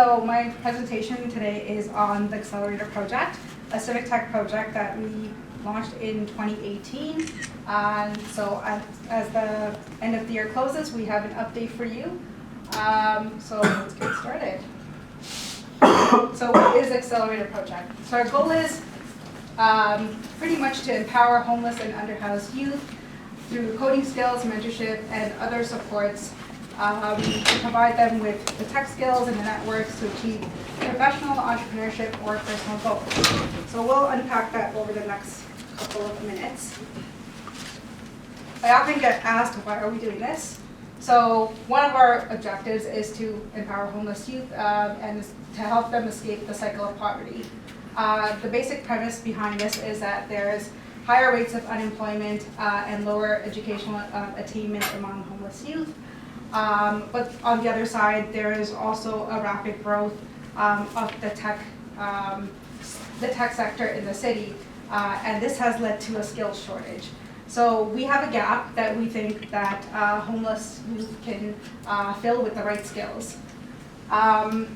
So my presentation today is on the Accelerator Project, a civic tech project that we launched in 2018. So as the end of the year closes, we have an update for you. So let's get started. So what is the Accelerator Project? So our goal is pretty much to empower homeless and underhoused youth through coding skills, mentorship, and other supports, to provide them with the tech skills and the networks to achieve professional, entrepreneurship, or personal goals. So we'll unpack that over the next couple of minutes. I often get asked, why are we doing this? So one of our objectives is to empower homeless youth and to help them escape the cycle of poverty. The basic premise behind this is that there's higher rates of unemployment and lower educational attainment among homeless youth. But on the other side, there is also a rapid growth of the tech sector in the city, and this has led to a skills shortage. So we have a gap that we think that homeless youth can fill with the right skills. Another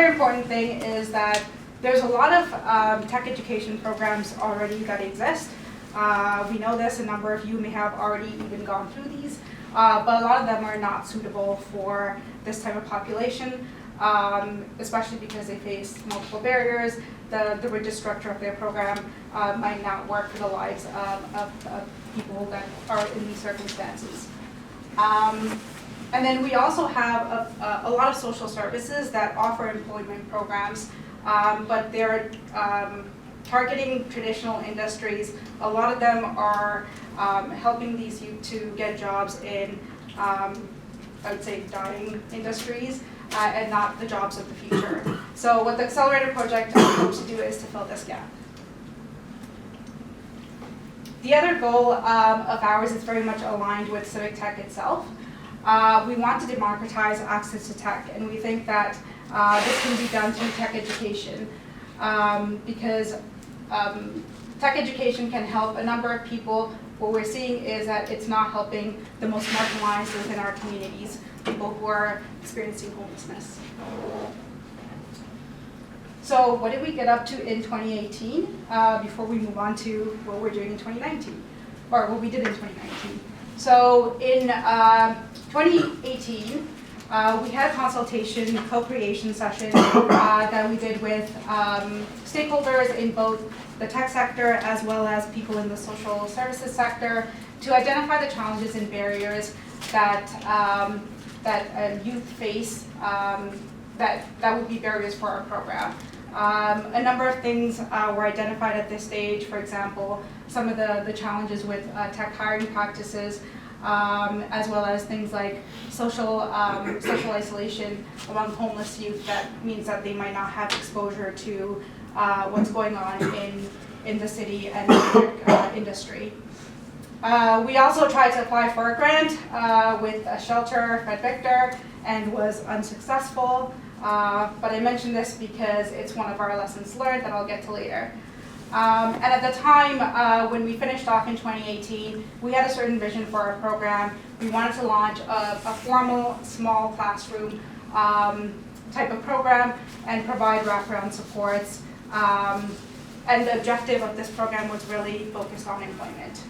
important thing is that there's a lot of tech education programs already that exist. We know this, a number of you may have already even gone through these, but a lot of them are not suitable for this type of population, especially because they face multiple barriers. The rigid structure of their program might not work for the lives of people that are in these circumstances. And then we also have a lot of social services that offer employment programs, but they're targeting traditional industries. A lot of them are helping these youth to get jobs in, I would say, dying industries, and not the jobs of the future. So what the Accelerator Project hopes to do is to fill this gap. The other goal of ours is very much aligned with civic tech itself. We want to democratize access to tech, and we think that this can be done through tech education, because tech education can help a number of people. What we're seeing is that it's not helping the most marginalized within our communities, people who are experiencing homelessness. So what did we get up to in 2018 before we move on to what we're doing in 2019, or what we did in 2019? So in 2018, we had a consultation, co-creation session that we did with stakeholders in both the tech sector as well as people in the social services sector to identify the challenges and barriers that youth face that would be barriers for our program. A number of things were identified at this stage. For example, some of the challenges with tech hiring practices, as well as things like social isolation among homeless youth. That means that they might not have exposure to what's going on in the city and the tech industry. We also tried to apply for a grant with a shelter, Fred Victor, and was unsuccessful. But I mention this because it's one of our lessons learned that I'll get to later. And at the time, when we finished off in 2018, we had a certain vision for our program. We wanted to launch a formal, small classroom type of program and provide wraparound supports. And the objective of this program was really focused on employment.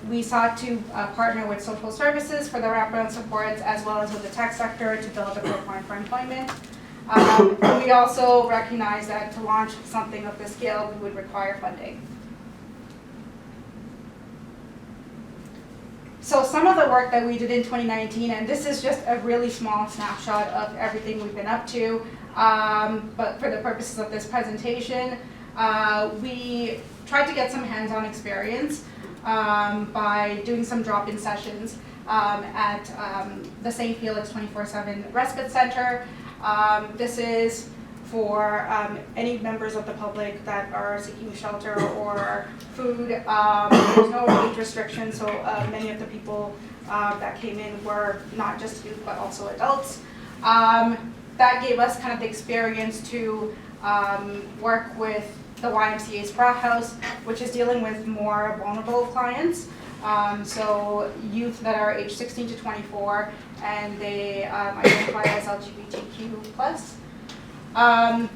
We sought to partner with social services for the wraparound supports, as well as with the tech sector to build a program for employment. We also recognize that to launch something of this scale, we would require funding. So some of the work that we did in 2019, and this is just a really small snapshot of everything we've been up to, but for the purposes of this presentation, we tried to get some hands-on experience by doing some drop-in sessions at the St. Felix 24/7 Respite Center. This is for any members of the public that are seeking shelter or food. There's no age restriction, so many of the people that came in were not just youth, but also adults. That gave us kind of the experience to work with the YMCA's Frat House, which is dealing with more vulnerable clients. So youth that are age 16 to 24, and they identify as LGBTQ+.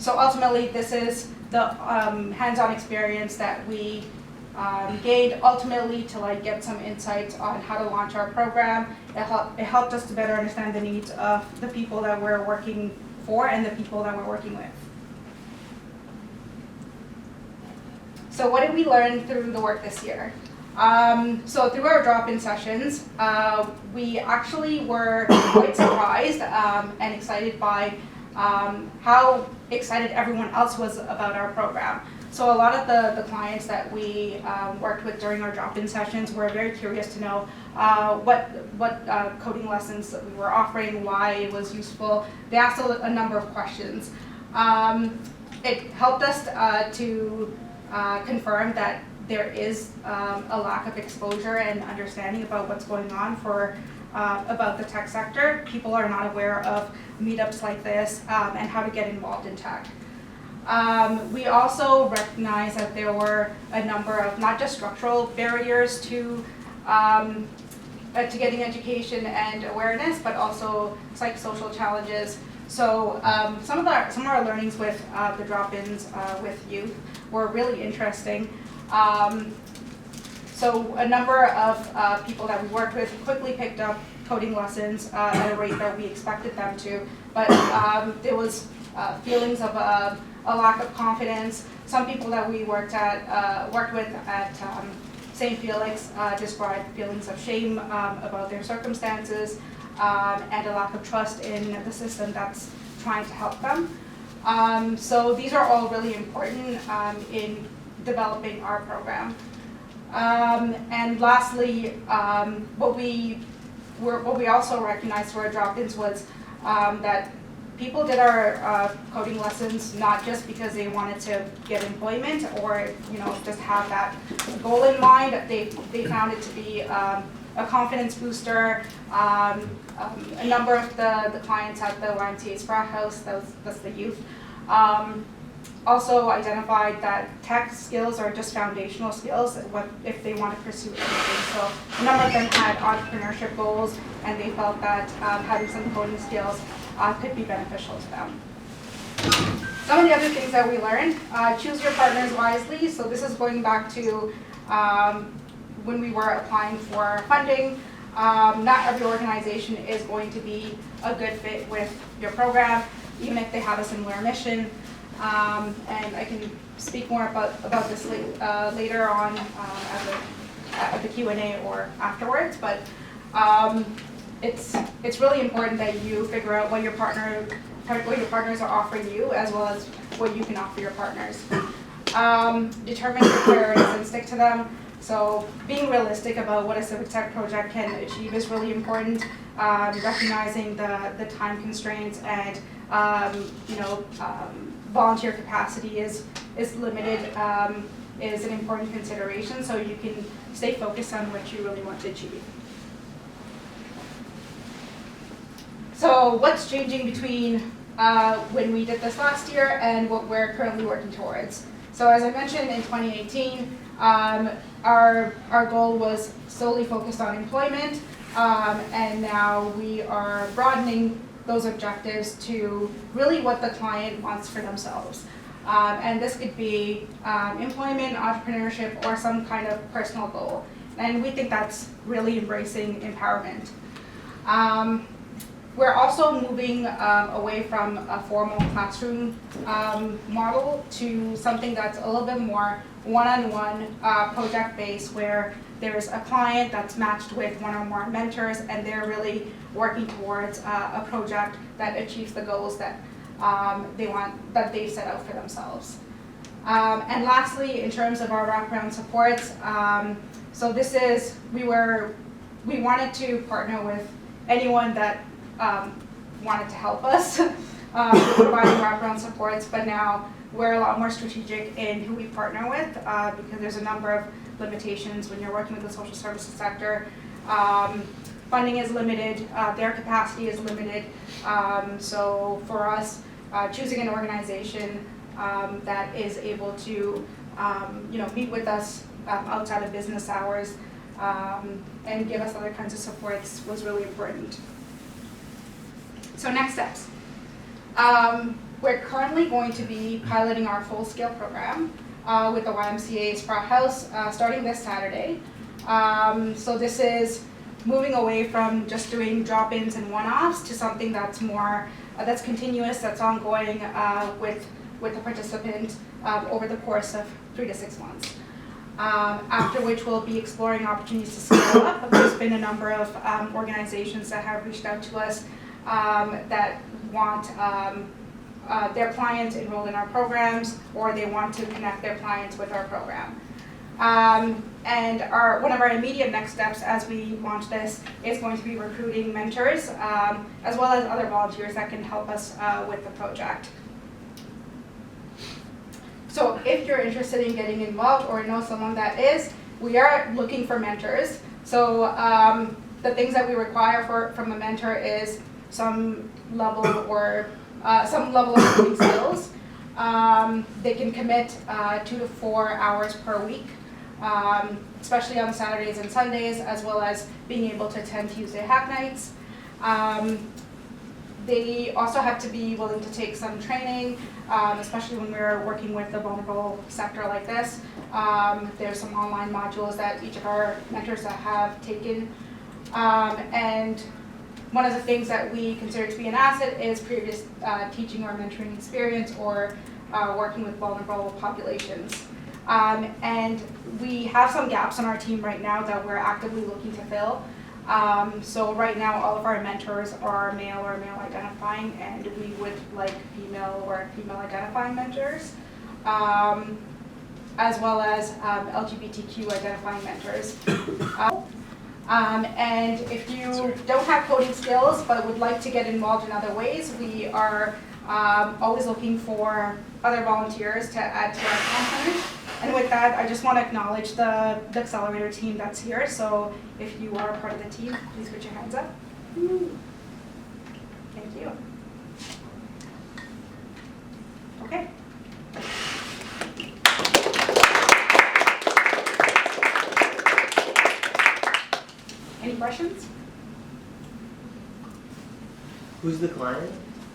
So ultimately, this is the hands-on experience that we gained ultimately to like get some insights on how to launch our program. It helped us to better understand the needs of the people that we're working for and the people that we're working with. So what did we learn through the work this year? So through our drop-in sessions, we actually were quite surprised and excited by how excited everyone else was about our program. So a lot of the clients that we worked with during our drop-in sessions were very curious to know what coding lessons that we were offering, why it was useful. They asked a number of questions. It helped us to confirm that there is a lack of exposure and understanding about what's going on about the tech sector. People are not aware of meetups like this and how to get involved in tech. We also recognize that there were a number of not just structural barriers to getting education and awareness, but also psychosocial challenges. So some of our learnings with the drop-ins with youth were really interesting. So a number of people that we worked with quickly picked up coding lessons at a rate that we expected them to, but there was feelings of a lack of confidence. Some people that we worked with at St. Felix described feelings of shame about their circumstances and a lack of trust in the system that's trying to help them. So these are all really important in developing our program. And lastly, what we also recognized through our drop-ins was that people did our coding lessons not just because they wanted to get employment or just have that goal in mind. They found it to be a confidence booster. A number of the clients at the YMCA Sprat House, that's the youth, also identified that tech skills are just foundational skills if they want to pursue anything. So a number of them had entrepreneurship goals, and they felt that having some coding skills could be beneficial to them. Some of the other things that we learned, choose your partners wisely. So this is going back to when we were applying for funding. Not every organization is going to be a good fit with your program, even if they have a similar mission. And I can speak more about this later on at the Q&A or afterwards. But it's really important that you figure out what your partners are offering you, as well as what you can offer your partners. Determine your priorities and stick to them. So being realistic about what a civic tech project can achieve is really important. Recognizing the time constraints and volunteer capacity is limited is an important consideration, so you can stay focused on what you really want to achieve. So what's changing between when we did this last year and what we're currently working towards? So as I mentioned, in 2018, our goal was solely focused on employment, and now we are broadening those objectives to really what the client wants for themselves. And this could be employment, entrepreneurship, or some kind of personal goal. And we think that's really embracing empowerment. We're also moving away from a formal classroom model to something that's a little bit more one-on-one project-based, where there's a client that's matched with one or more mentors, and they're really working towards a project that achieves the goals that that they've set out for themselves. And lastly, in terms of our wraparound supports, so this is we wanted to partner with anyone that wanted to help us with providing wraparound supports, but now we're a lot more strategic in who we partner with because there's a number of limitations when you're working with the social services sector. Funding is limited, their capacity is limited, so for us, choosing an organization that is able to meet with us outside of business hours and give us other kinds of supports was really important. So next steps. We're currently going to be piloting our full-scale program with the YMCA Sprout House starting this Saturday. So this is moving away from just doing drop-ins and one-offs to something that's more, that's continuous, that's ongoing with the participant over the course of 3 to 6 months. After which we'll be exploring opportunities to scale up. There's been a number of organizations that have reached out to us that want their clients enrolled in our programs, or they want to connect their clients with our program. And one of our immediate next steps as we launch this is going to be recruiting mentors, as well as other volunteers that can help us with the project. So if you're interested in getting involved or know someone that is, we are looking for mentors. So the things that we require from a mentor is some level of coding skills. They can commit 2 to 4 hours per week, especially on Saturdays and Sundays, as well as being able to attend Tuesday Hacknights. They also have to be willing to take some training, especially when we're working with the vulnerable sector like this. There's some online modules that each of our mentors have taken. And one of the things that we consider to be an asset is previous teaching or mentoring experience or working with vulnerable populations. And we have some gaps on our team right now that we're actively looking to fill. So right now all of our mentors are male or male identifying, and we would like female or female identifying mentors, as well as LGBTQ identifying mentors. And if you don't have coding skills but would like to get involved in other ways, we are always looking for other volunteers to add to our content. And with that, I just want to acknowledge the Accelerator team that's here. So if you are part of the team, please put your hands up. Thank you. Okay. Any questions? Who's the client?